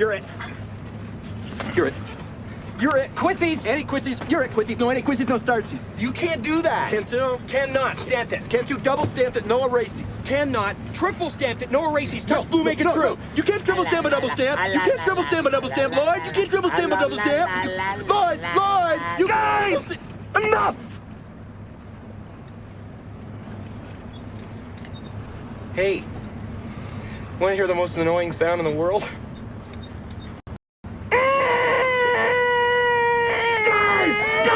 You're it. You're it. You're it. Quitsies! Any quitsies? You're it, quitsies. No any quitsies, no startsies. You can't do that. Can't do? Cannot. Stamped it. Can't you double stamped it, no erases? Cannot. Triple stamped it. No erases. Touch blue, make it no, true. no. You can't triple stamp a double stamp. You can't triple stamp a double stamp, Lloyd. You can't triple stamp a double stamp. Lloyd, you Guys! Enough! Hey, want to hear the most annoying sound in the world?